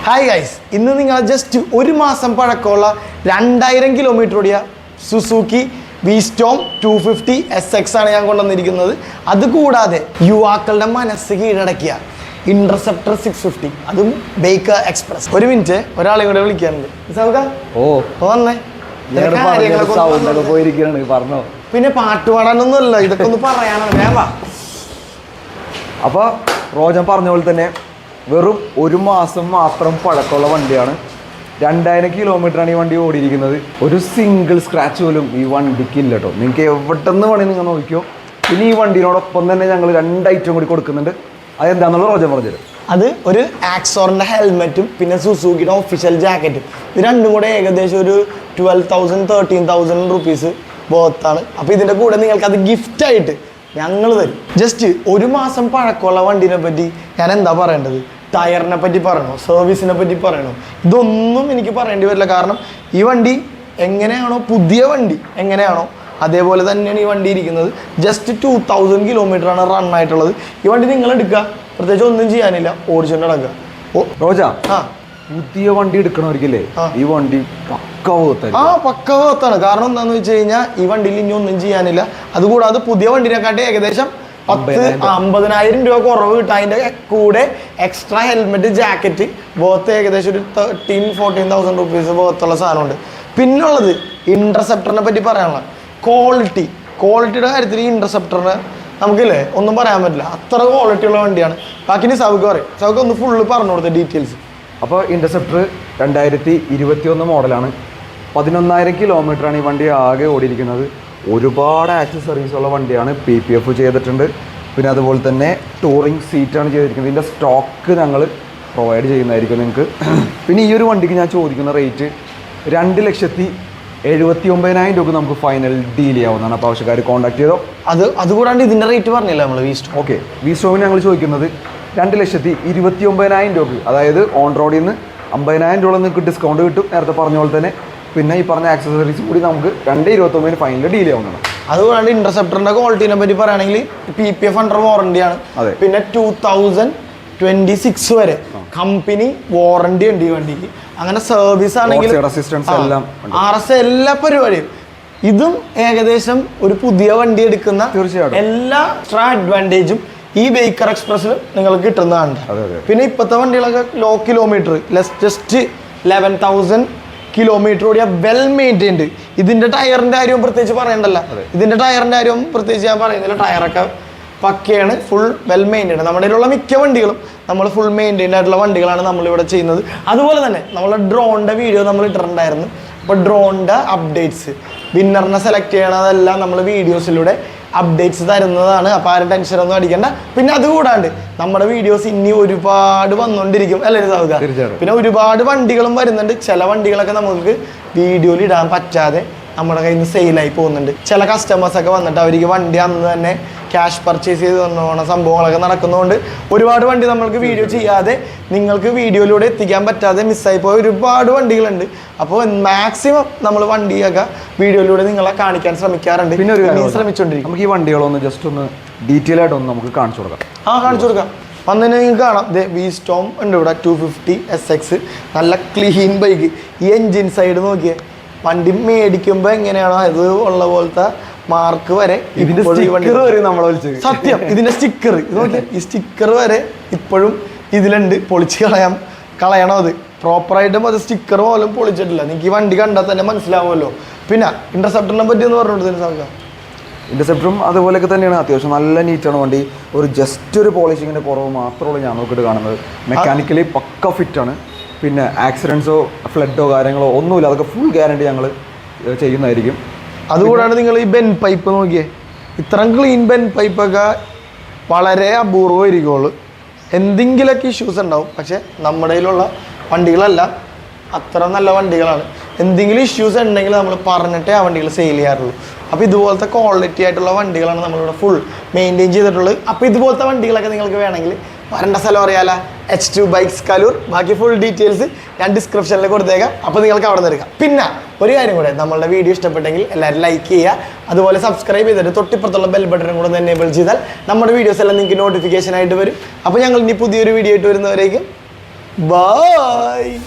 Hi guys, ഇന്ന് നിങ്ങൾ just ഒരു മാസം പഴക്കമുള്ള 2000 കിലോമീറ്റർ ഓടിയ സുസുക്കി വിസ്റ്റോം 250 SX ആണ് ഞാൻ കൊണ്ടുവന്നിരിക്കുന്നത്. അതുകൂടാതെ യുവാക്കളുടെ മനസ്സ് കീഴടക്കിയ ഇന്റർസെപ്റ്റർ 650, അതും ബേക്കർ എക്സ്പ്രസ്. ഒരു മിനിറ്റ്, ഒരാളെ കൂടെ വിളിക്കാനുണ്ട്. വന്നേ, പിന്നെ പാട്ട് പാടാനൊന്നുമല്ല, ഇതൊക്കെ ഒന്ന് പറയാനാണ്. വേവാ. അപ്പോൾ റോജൻ പറഞ്ഞ പോലെ തന്നെ വെറും ഒരു മാസം മാത്രം പഴക്കമുള്ള വണ്ടിയാണ്. 2000 കിലോമീറ്ററാണ് ഈ വണ്ടി ഓടിയിരിക്കുന്നത്. ഒരു സിംഗിൾ സ്ക്രാച്ച് പോലും ഈ വണ്ടിക്ക് ഇല്ല കേട്ടോ. നിങ്ങൾക്ക് എവിടെ നിന്ന് വേണമെങ്കിൽ നിങ്ങൾ നോക്കിയോ. പിന്നെ ഈ വണ്ടിയോടൊപ്പം തന്നെ ഞങ്ങൾ 2 ഐറ്റം കൂടി കൊടുക്കുന്നുണ്ട്. അതെന്താണെന്നുള്ള റോജൻ പറഞ്ഞത്. അത് ഒരു ആക്സോറിൻ്റെ ഹെൽമെറ്റും പിന്നെ സുസുക്കിയുടെ ഒഫീഷ്യൽ ജാക്കറ്റും. ഇത് രണ്ടും കൂടെ ഏകദേശം ഒരു 12,000-13,000 റുപ്പീസ് ബോത്താണ്. അപ്പോൾ ഇതിൻ്റെ കൂടെ നിങ്ങൾക്ക് അത് ഗിഫ്റ്റായിട്ട് ഞങ്ങൾ തരും. ജസ്റ്റ് ഒരു മാസം പഴക്കമുള്ള വണ്ടീനെ പറ്റി ഞാൻ എന്താ പറയേണ്ടത്? ടയറിനെ പറ്റി പറയണോ, സർവീസിനെ പറ്റി പറയണോ? ഇതൊന്നും എനിക്ക് പറയേണ്ടി വരില്ല. കാരണം ഈ വണ്ടി എങ്ങനെയാണോ, പുതിയ വണ്ടി എങ്ങനെയാണോ അതേപോലെ തന്നെയാണ് ഈ വണ്ടി ഇരിക്കുന്നത്. ജസ്റ്റ് 2000 കിലോമീറ്ററാണ് റൺ ആയിട്ടുള്ളത്. ഈ വണ്ടി നിങ്ങൾ എടുക്കുക, പ്രത്യേകിച്ച് ഒന്നും ചെയ്യാനില്ല, ഓടിച്ചുകൊണ്ട് നടക്കുക. റോജ, പുതിയ വണ്ടി എടുക്കണവർക്കില്ലേ ഈ വണ്ടി പക്ക വേർത്താണ്. കാരണം എന്താണെന്ന് വെച്ച് കഴിഞ്ഞാൽ ഈ വണ്ടിയിൽ ഇനി ഒന്നും ചെയ്യാനില്ല. അതുകൂടാതെ പുതിയ വണ്ടിനെക്കാട്ടി ഏകദേശം 50,000 രൂപ കുറവ് കിട്ടും. അതിൻ്റെ കൂടെ എക്സ്ട്രാ ഹെൽമെറ്റ്, ജാക്കറ്റ് ബോത്ത് ഏകദേശം ഒരു 13,000-14,000 റുപ്പീസ് ബോത്തുള്ള സാധനമുണ്ട്. പിന്നുള്ളത് ഇന്റർസെപ്റ്ററിനെ പറ്റി പറയാനുള്ള ക്വാളിറ്റിയുടെ കാര്യത്തിൽ ഈ ഇന്റർസെപ്റ്ററിന് നമുക്കില്ലേ ഒന്നും പറയാൻ പറ്റില്ല, അത്ര ക്വാളിറ്റി ഉള്ള വണ്ടിയാണ്. ബാക്കി സൗക്ക് പറയും. സൗക്ക് ഒന്ന് ഫുള്ള് പറഞ്ഞു കൊടുത്ത ഡീറ്റെയിൽസ്. അപ്പോൾ ഇന്റർസെപ്റ്റർ 2021 മോഡലാണ്. 11,000 കിലോമീറ്ററാണ് ഈ വണ്ടി ആകെ ഓടിയിരിക്കുന്നത്. ഒരുപാട് ആക്സസറീസ് ഉള്ള വണ്ടിയാണ്. PPF ചെയ്തിട്ടുണ്ട്. പിന്നെ അതുപോലെ തന്നെ ടൂറിങ് സീറ്റാണ് ചെയ്തിരിക്കുന്നത്. ഇതിൻ്റെ സ്റ്റോക്ക് ഞങ്ങൾ പ്രൊവൈഡ് ചെയ്യുന്നതായിരിക്കും നിങ്ങൾക്ക്. പിന്നെ ഈ ഒരു വണ്ടിക്ക് ഞാൻ ചോദിക്കുന്ന റേറ്റ് 2,79,000 രൂപ നമുക്ക് ഫൈനൽ ഡീൽ ചെയ്യാവുന്നതാണ്. അപ്പോൾ ആവശ്യക്കാർ കോൺടാക്ട് ചെയ്തോ. അതുകൂടാണ്ട് ഇതിൻ്റെ റേറ്റ് പറഞ്ഞില്ല നമ്മൾ വിസ്റ്റോം. ഓക്കെ, വിസ്റ്റോമിന് ഞങ്ങൾ ചോദിക്കുന്നത് 2,29,000 രൂപ. അതായത് ഓൺ റോഡിൽ നിന്ന് 50,000 രൂപ നിങ്ങൾക്ക് ഡിസ്കൗണ്ട് കിട്ടും, നേരത്തെ പറഞ്ഞ പോലെ തന്നെ. പിന്നെ ഈ പറഞ്ഞ ആക്സസറീസ് കൂടി നമുക്ക് 2,29,000 ഫൈനൽ ഡീൽ ചെയ്യാവുന്നതാണ്. അതുകൂടാണ്ട് ഇന്റർസെപ്റ്ററിന്റെ ക്വാളിറ്റിനെ പറ്റി പറയുകയാണെങ്കിൽ PPF അണ്ടർ വാറണ്ടിയാണ്. പിന്നെ 2026 വരെ കമ്പനി വാറണ്ടി ഉണ്ട് ഈ വണ്ടിക്ക്. അങ്ങനെ സർവീസ് ആണെങ്കിൽ RS എല്ലാ പരിപാടിയും. ഇതും ഏകദേശം ഒരു പുതിയ വണ്ടി എടുക്കുന്ന എല്ലാ എക്സ്ട്രാ അഡ്വാൻറ്റേജും ഈ ബേക്കർ എക്സ്പ്രസ്സിൽ നിങ്ങൾക്ക് കിട്ടുന്നതാണ്. പിന്നെ ഇപ്പോഴത്തെ വണ്ടികളൊക്കെ ലോ കിലോമീറ്റർ, ജസ്റ്റ് 11,000 കിലോമീറ്റർ ഓടിയ വെൽ മെയിൻറ്റൈൻഡ്. ഇതിന്റെ ടയറിന്റെ കാര്യവും പ്രത്യേകിച്ച് പറയണ്ടല്ല. ഇതിന്റെ ടയറിന്റെ കാര്യവും പ്രത്യേകിച്ച് ഞാൻ പറയുന്നില്ല. ടയറൊക്കെ പക്കയാണ്, ഫുൾ വെൽ മെയിൻറ്റൈൻഡ്. നമ്മുടെ കയ്യിലുള്ള മിക്ക വണ്ടികളും നമ്മൾ ഫുൾ മെയിൻറ്റൈൻഡ് ആയിട്ടുള്ള വണ്ടികളാണ് നമ്മളിവിടെ ചെയ്യുന്നത്. അതുപോലെ തന്നെ നമ്മളെ ഡ്രോണിൻ്റെ വീഡിയോ നമ്മൾ ഇട്ടിട്ടുണ്ടായിരുന്നു. അപ്പോൾ ഡ്രോണിൻ്റെ അപ്ഡേറ്റ്സ്, വിന്നറിനെ സെലക്ട് ചെയ്യണതെല്ലാം നമ്മൾ വീഡിയോസിലൂടെ അപ്ഡേറ്റ്സ് തരുന്നതാണ്. അപ്പോൾ ആരും ടെൻഷനൊന്നും അടിക്കണ്ട. പിന്നെ അതുകൂടാണ്ട് നമ്മുടെ വീഡിയോസ് ഇനി ഒരുപാട് വന്നുകൊണ്ടിരിക്കും അല്ലേ സൗക? പിന്നെ ഒരുപാട് വണ്ടികളും വരുന്നുണ്ട്. ചില വണ്ടികളൊക്കെ നമുക്ക് വീഡിയോയിൽ ഇടാൻ പറ്റാതെ നമ്മുടെ കയ്യിൽ നിന്ന് സെയിലായി പോകുന്നുണ്ട്. ചില കസ്റ്റമേഴ്സൊക്കെ വന്നിട്ട് അവർക്ക് വണ്ടി അന്ന് തന്നെ ക്യാഷ് പർച്ചേസ് ചെയ്ത് തന്നോണ സംഭവങ്ങളൊക്കെ നടക്കുന്നതുകൊണ്ട് ഒരുപാട് വണ്ടി നമ്മൾക്ക് വീഡിയോ ചെയ്യാതെ, നിങ്ങൾക്ക് വീഡിയോയിലൂടെ എത്തിക്കാൻ പറ്റാതെ മിസ്സായി പോയ ഒരുപാട് വണ്ടികളുണ്ട്. അപ്പോൾ മാക്സിമം നമ്മൾ വണ്ടിയൊക്കെ വീഡിയോയിലൂടെ നിങ്ങളെ കാണിക്കാൻ ശ്രമിക്കാറുണ്ട്. പിന്നെ ശ്രമിച്ചുകൊണ്ടിരിക്കും. നമുക്ക് ഈ വണ്ടികളൊന്ന് ജസ്റ്റ് ഒന്ന് ഡീറ്റെയിൽ ആയിട്ടൊന്ന് നമുക്ക് കാണിച്ചു കൊടുക്കാം. കാണിച്ചു കൊടുക്കാം. വന്നതിന് നിങ്ങൾക്ക് കാണാം. വിസ്റ്റോം ഉണ്ട് ഇവിടെ 250 SX, നല്ല ക്ലീൻ ബൈക്ക്. ഈ എൻജിൻ സൈഡ് നോക്കിയേ, വണ്ടി മേടിക്കുമ്പോൾ എങ്ങനെയാണോ അത് ഉള്ള പോലത്തെ മാർക്ക് വരെ സത്യം. ഇതിന്റെ സ്റ്റിക്കർ നോക്കിയാൽ ഈ സ്റ്റിക്കർ വരെ ഇപ്പോഴും ഇതിലുണ്ട്. പൊളിച്ച് കളയണോ അത് പ്രോപ്പറായിട്ടും അത് സ്റ്റിക്കർ പോലും പൊളിച്ചിട്ടില്ല. നിങ്ങൾക്ക് ഈ വണ്ടി കണ്ടാൽ തന്നെ മനസ്സിലാവുമല്ലോ. പിന്നെ ഇന്റർസെപ്റ്ററിനെ പറ്റി ഒന്ന് പറഞ്ഞിട്ട് സാധിക്കാം. ഇന്റർസെപ്റ്ററും അതുപോലെയൊക്കെ തന്നെയാണ്. അത്യാവശ്യം നല്ല നീറ്റാണ് വണ്ടി. ഒരു ജസ്റ്റ് ഒരു പോളിഷിങ്ങിൻ്റെ കുറവ് മാത്രമേ ഞാൻ നോക്കിയിട്ട് കാണുന്നത്. മെക്കാനിക്കലി പക്ക ഫിറ്റാണ്. പിന്നെ ആക്സിഡൻസോ ഫ്ലഡോ കാര്യങ്ങളോ ഒന്നുമില്ല. അതൊക്കെ ഫുൾ ഗ്യാരണ്ടി ഞങ്ങൾ ചെയ്യുന്നതായിരിക്കും. അതുകൂടാണ്ട് നിങ്ങൾ ഈ ബെൻ പൈപ്പ് നോക്കിയേ, ഇത്രയും ക്ലീൻ ബെൻ പൈപ്പൊക്കെ വളരെ അപൂർവമായിരിക്കുള്ളൂ. എന്തെങ്കിലുമൊക്കെ ഇഷ്യൂസ് ഉണ്ടാവും. പക്ഷേ നമ്മുടെ കയ്യിലുള്ള വണ്ടികളെല്ലാം അത്ര നല്ല വണ്ടികളാണ്. എന്തെങ്കിലും ഇഷ്യൂസ് ഉണ്ടെങ്കിൽ നമ്മൾ പറഞ്ഞിട്ടേ ആ വണ്ടികൾ സെയിൽ ചെയ്യാറുള്ളൂ. അപ്പോൾ ഇതുപോലത്തെ ക്വാളിറ്റി ആയിട്ടുള്ള വണ്ടികളാണ് നമ്മളിവിടെ ഫുൾ മെയിൻറ്റെയിൻ ചെയ്തിട്ടുള്ളത്. അപ്പോൾ ഇതുപോലത്തെ വണ്ടികളൊക്കെ നിങ്ങൾക്ക് വേണമെങ്കിൽ വരേണ്ട സ്ഥലം അറിയാലോ, H2 ബൈക്സ് കലൂർ. ബാക്കി ഫുൾ ഡീറ്റെയിൽസ് ഞാൻ ഡിസ്ക്രിപ്ഷനിൽ കൊടുത്തേക്കാം. അപ്പോൾ നിങ്ങൾക്ക് അവിടെ നിന്ന് എടുക്കാം. പിന്നെ ഒരു കാര്യം കൂടെ, നമ്മളുടെ വീഡിയോ ഇഷ്ടപ്പെട്ടെങ്കിൽ എല്ലാവരും ലൈക്ക് ചെയ്യുക. അതുപോലെ സബ്സ്ക്രൈബ് ചെയ്തിട്ട് തൊട്ടിപ്പുറത്തുള്ള ബെൽ ബട്ടൺ കൂടെ ഒന്ന് എനേബിൾ ചെയ്താൽ നമ്മുടെ വീഡിയോസ് എല്ലാം നിങ്ങൾക്ക് നോട്ടിഫിക്കേഷൻ ആയിട്ട് വരും. അപ്പോൾ ഞങ്ങൾ ഇനി പുതിയൊരു വീഡിയോ ആയിട്ട് വരുന്നവരേക്കും ബൈ.